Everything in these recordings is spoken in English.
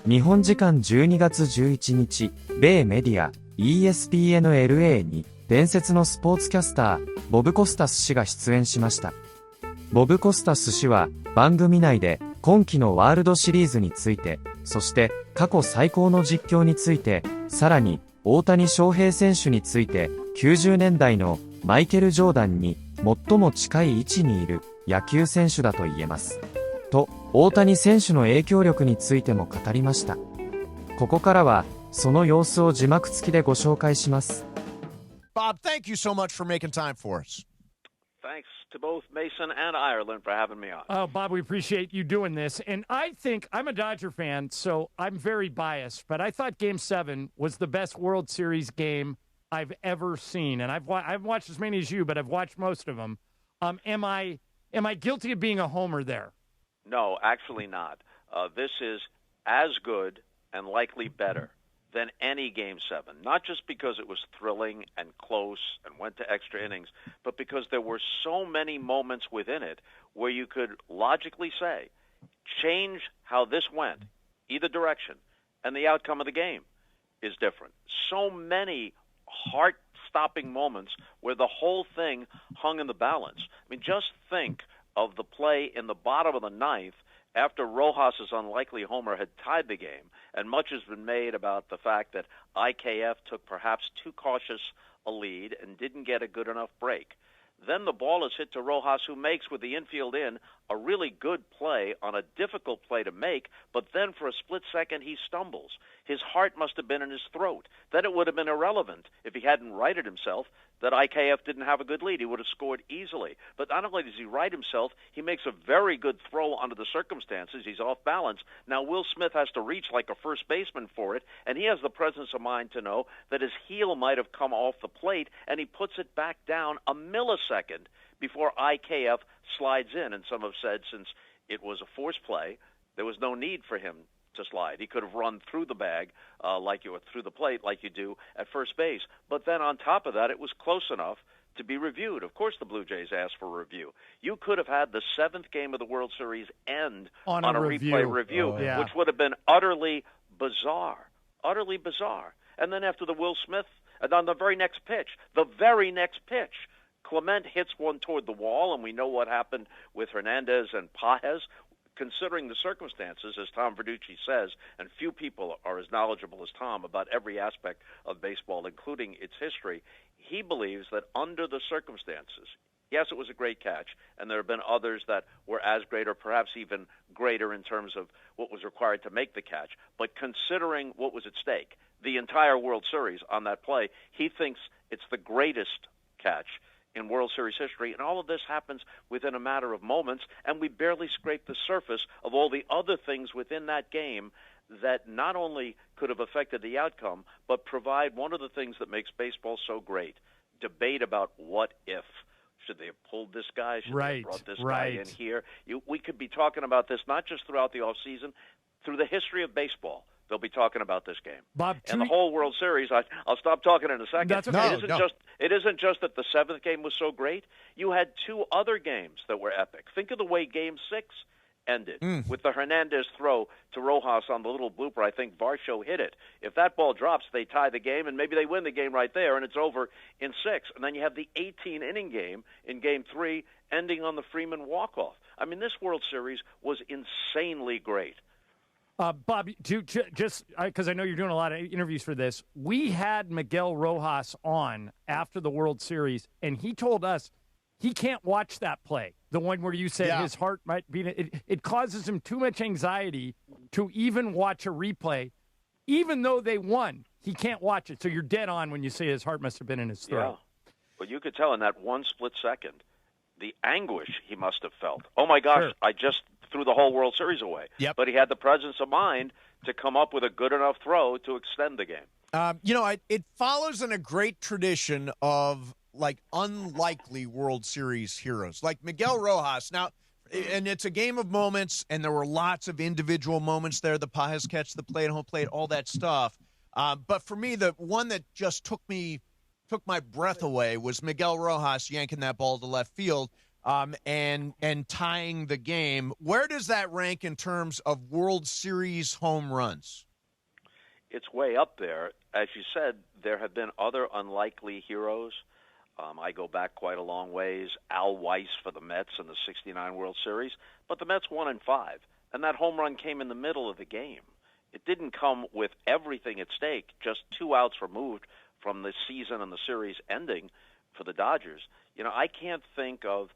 日本時間12月11日、米メディア ESPN-LA に伝説のスポーツキャスター、ボブ・コスタス氏が出演しました。ボブ・コスタス氏は番組内で今季のワールドシリーズについて、そして過去最高の実況について、さらに大谷翔平選手について、90年代のマイケル・ジョーダンに最も近い位置にいる野球選手だと言えます。と、大谷選手の影響力についても語りました。ここからは、その様子を字幕付きでご紹介します。Bob, thank you so much for making time for us. Thanks to both Mason and Ireland for having me on. Oh, Bob, we appreciate you doing this. And I think I'm a Dodger fan, so I'm very biased, but I thought Game 7 was the best World Series game I've ever seen. And I've watched as many as you, but I've watched most of them. Am I guilty of being a homer there? No, actually not. This is as good and likely better than any Game 7, not just because it was thrilling and close and went to extra innings, but because there were so many moments within it where you could logically say, change how this went, either direction, and the outcome of the game is different. So many heart-stopping moments where the whole thing hung in the balance. I mean, just think of the play in the bottom of the ninth after Rojas's unlikely homer had tied the game, and much has been made about the fact that IKF took perhaps too cautious a lead and didn't get a good enough break. Then the ball is hit to Rojas, who makes, with the infield in, a really good play on a difficult play to make, but then for a split second he stumbles. His heart must have been in his throat. Then it would have been irrelevant if he hadn't righted himself that IKF didn't have a good lead. He would have scored easily. But not only does he right himself, he makes a very good throw under the circumstances. He's off balance. Now Will Smith has to reach like a first baseman for it, and he has the presence of mind to know that his heel might have come off the plate, and he puts it back down a millisecond before IKF slides in. And some have said since it was a force play, there was no need for him to slide. He could have run through the bag through the plate like you do at first base. But then on top of that, it was close enough to be reviewed. Of course the Blue Jays asked for a review. You could have had the seventh game of the World Series end on a replay review, which would have been utterly bizarre. Utterly bizarre. And then after the Will Smith, and on the very next pitch, Clement hits one toward the wall, and we know what happened with Hernandez and Paez. Considering the circumstances, as Tom Verducci says, and few people are as knowledgeable as Tom about every aspect of baseball, including its history, he believes that under the circumstances, yes, it was a great catch, and there have been others that were as great or perhaps even greater in terms of what was required to make the catch. But considering what was at stake, the entire World Series on that play, he thinks it's the greatest catch in World Series history, and all of this happens within a matter of moments, and we barely scrape the surface of all the other things within that game that not only could have affected the outcome, but provide one of the things that makes baseball so great, debate about what if. Should they have pulled this guy? Should they have brought this guy in here? We could be talking about this not just throughout the offseason, through the history of baseball. They'll be talking about this game. Bob, and the whole World Series, I'll stop talking in a second. That's okay. It isn't just that the seventh game was so great. You had two other games that were epic. Think of the way Game 6 ended with the Hernandez throw to Rojas on the little blooper. I think Varsho hit it. If that ball drops, they tie the game, and maybe they win the game right there, and it's over in 6. And then you have the 18-inning game in Game 3 ending on the Freeman walk-off. I mean, this World Series was insanely great. Bob, just because I know you're doing a lot of interviews for this, we had Miguel Rojas on after the World Series, and he told us he can't watch that play, the one where you said his heart might beat. It causes him too much anxiety to even watch a replay, even though they won. He can't watch it. So you're dead on when you say his heart must have been in his throat. Yeah, but you could tell in that one split second the anguish he must have felt. Oh, my gosh, I just threw the whole World Series away. Yep. But he had the presence of mind to come up with a good enough throw to extend the game. It follows in a great tradition of, like, unlikely World Series heroes, like Miguel Rojas. Now, and it's a game of moments, and there were lots of individual moments there, the Paez catch, the play at home plate, all that stuff. But for me, the one that just took my breath away was Miguel Rojas yanking that ball to left field. and tying the game. Where does that rank in terms of World Series home runs? It's way up there. As you said, there have been other unlikely heroes. I go back quite a long ways. Al Weiss for the Mets in the '69 World Series, but the Mets won in 5, and that home run came in the middle of the game. It didn't come with everything at stake, just 2 outs removed from the season and the series ending for the Dodgers. I can't think of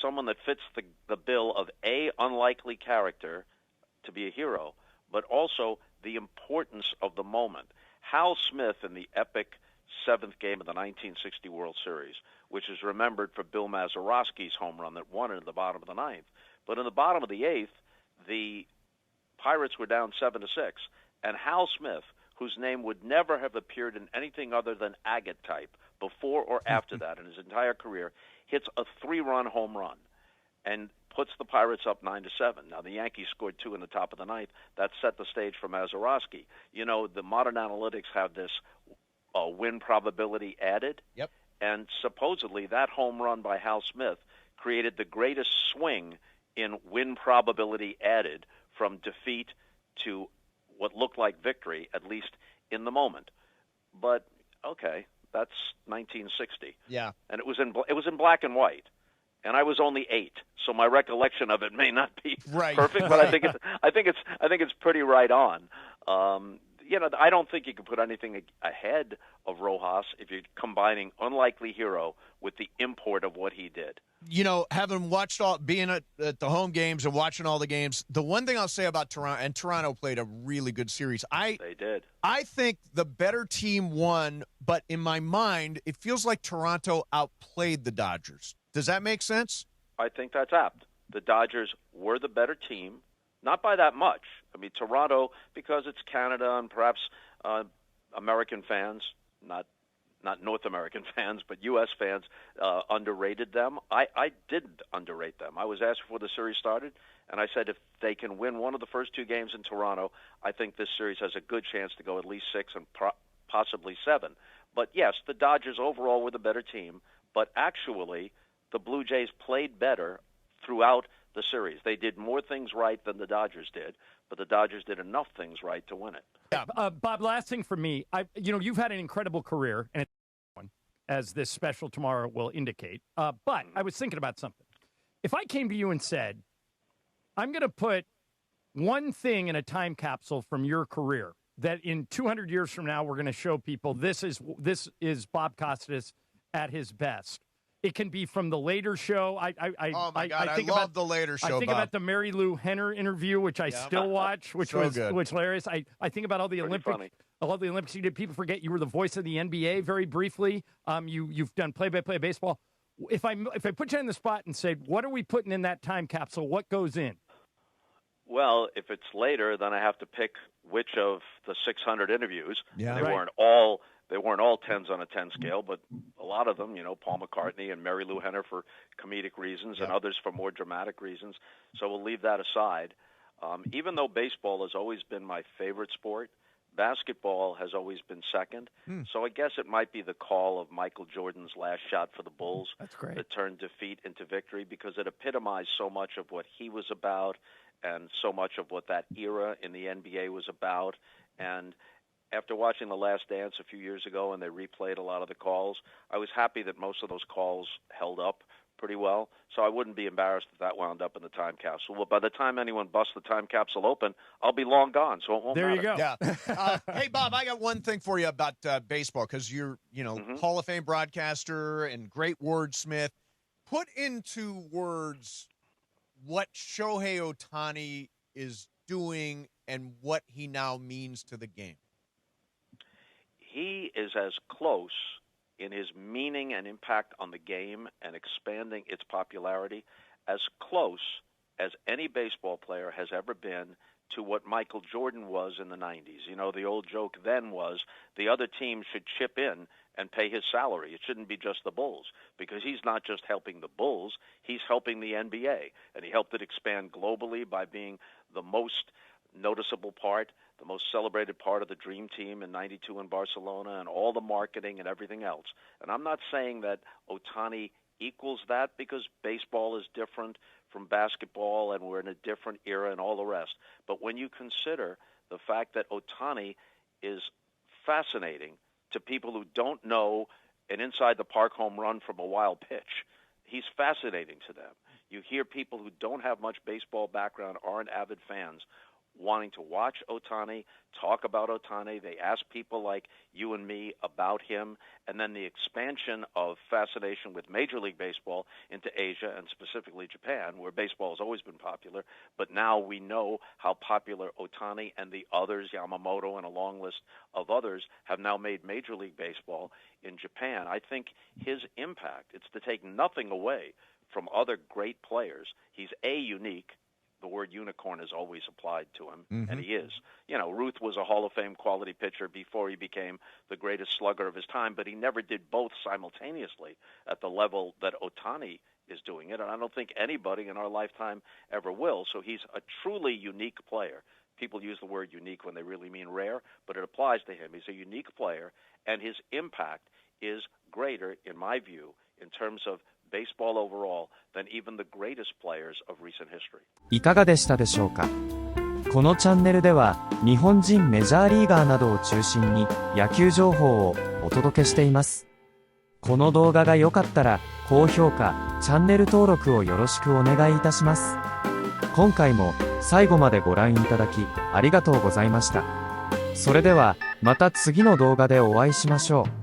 someone that fits the bill of A, unlikely character to be a hero, but also the importance of the moment. Hal Smith in the epic 7th game of the 1960 World Series, which is remembered for Bill Mazeroski's home run that won it in the bottom of the 9th. But in the bottom of the 8th, the Pirates were down 7-6, and Hal Smith, whose name would never have appeared in anything other than agate type before or after that in his entire career, hits a 3-run home run and puts the Pirates up 9-7. Now, the Yankees scored 2 in the top of the 9th. That set the stage for Mazeroski. The modern analytics have this win probability added. Yep. And supposedly that home run by Hal Smith created the greatest swing in win probability added from defeat to what looked like victory, at least in the moment. But, okay, that's 1960. Yeah. And it was in black and white. And I was only 8, so my recollection of it may not be perfect, but I think it's pretty right on. I don't think you can put anything ahead of Rojas if you're combining unlikely hero with the import of what he did. Having watched being at the home games and watching all the games, the one thing I'll say about Toronto, and Toronto played a really good series. They did. I think the better team won, but in my mind, it feels like Toronto outplayed the Dodgers. Does that make sense? I think that's apt. The Dodgers were the better team, not by that much. I mean, Toronto, because it's Canada and perhaps American fans, not North American fans, but U.S. fans, underrated them. I didn't underrate them. I was asked before the series started, and I said if they can win one of the first 2 games in Toronto, I think this series has a good chance to go at least 6 and possibly 7. But, yes, the Dodgers overall were the better team, but actually the Blue Jays played better throughout the series. They did more things right than the Dodgers did, but the Dodgers did enough things right to win it. Yeah. Bob, last thing for me, you've had an incredible career, and it's as this special tomorrow will indicate. But I was thinking about something. If I came to you and said, I'm going to put one thing in a time capsule from your career that in 200 years from now we're going to show people this is Bob Costas at his best. It can be from the Later Show. I love the Later Show. I think about the Mary Lou Henner interview, which I still watch, which was hilarious. I think about all the Olympics. I love the Olympics you did. People forget you were the voice of the NBA very briefly. You've done play-by-play baseball. If I put you on the spot and said, what are we putting in that time capsule? What goes in? Well, if it's later, then I have to pick which of the 600 interviews. Yeah. They weren't all 10s on a 10 scale, but a lot of them, Paul McCartney and Mary Lou Henner for comedic reasons and others for more dramatic reasons. So we'll leave that aside. Even though baseball has always been my favorite sport, basketball has always been second. So I guess it might be the call of Michael Jordan's last shot for the Bulls. That's great. That turned defeat into victory because it epitomized so much of what he was about and so much of what that era in the NBA was about. And after watching The Last Dance a few years ago and they replayed a lot of the calls, I was happy that most of those calls held up pretty well. So I wouldn't be embarrassed if that wound up in the time capsule. Well, by the time anyone busts the time capsule open, I'll be long gone, so it won't matter. There you go. Yeah. Hey, Bob, I got one thing for you about baseball because you're, Hall of Fame broadcaster and great wordsmith. Put into words what Shohei Ohtani is doing and what he now means to the game. He is as close in his meaning and impact on the game and expanding its popularity, as close as any baseball player has ever been to what Michael Jordan was in the 90s. The old joke then was the other team should chip in and pay his salary. It shouldn't be just the Bulls, because he's not just helping the Bulls, he's helping the NBA. And he helped it expand globally by being the most noticeable part, the most celebrated part of the Dream Team in '92 in Barcelona, and all the marketing and everything else. And I'm not saying that Ohtani equals that because baseball is different from basketball and we're in a different era and all the rest. But when you consider the fact that Ohtani is fascinating to people who don't know an inside the park home run from a wild pitch, he's fascinating to them. You hear people who don't have much baseball background, aren't avid fans, wanting to watch Ohtani, talk about Ohtani. They ask people like you and me about him, and then the expansion of fascination with Major League Baseball into Asia and specifically Japan, where baseball has always been popular, but now we know how popular Ohtani and the others, Yamamoto and a long list of others, have now made Major League Baseball in Japan. I think his impact, it's to take nothing away from other great players. He's unique. The word unicorn is always applied to him, and he is. You know, Ruth was a Hall of Fame quality pitcher before he became the greatest slugger of his time, but he never did both simultaneously at the level that Ohtani is doing it, and I don't think anybody in our lifetime ever will. So he's a truly unique player. People use the word unique when they really mean rare, but it applies to him. He's a unique player, and his impact is greater, in my view, in terms of baseball overall than even the greatest players of recent history. いかがでしたでしょうか。このチャンネルでは日本人メジャーリーガーなどを中心に野球情報をお届けしています。この動画が良かったら高評価、チャンネル登録をよろしくお願いいたします。今回も最後までご覧いただきありがとうございました。それではまた次の動画でお会いしましょう。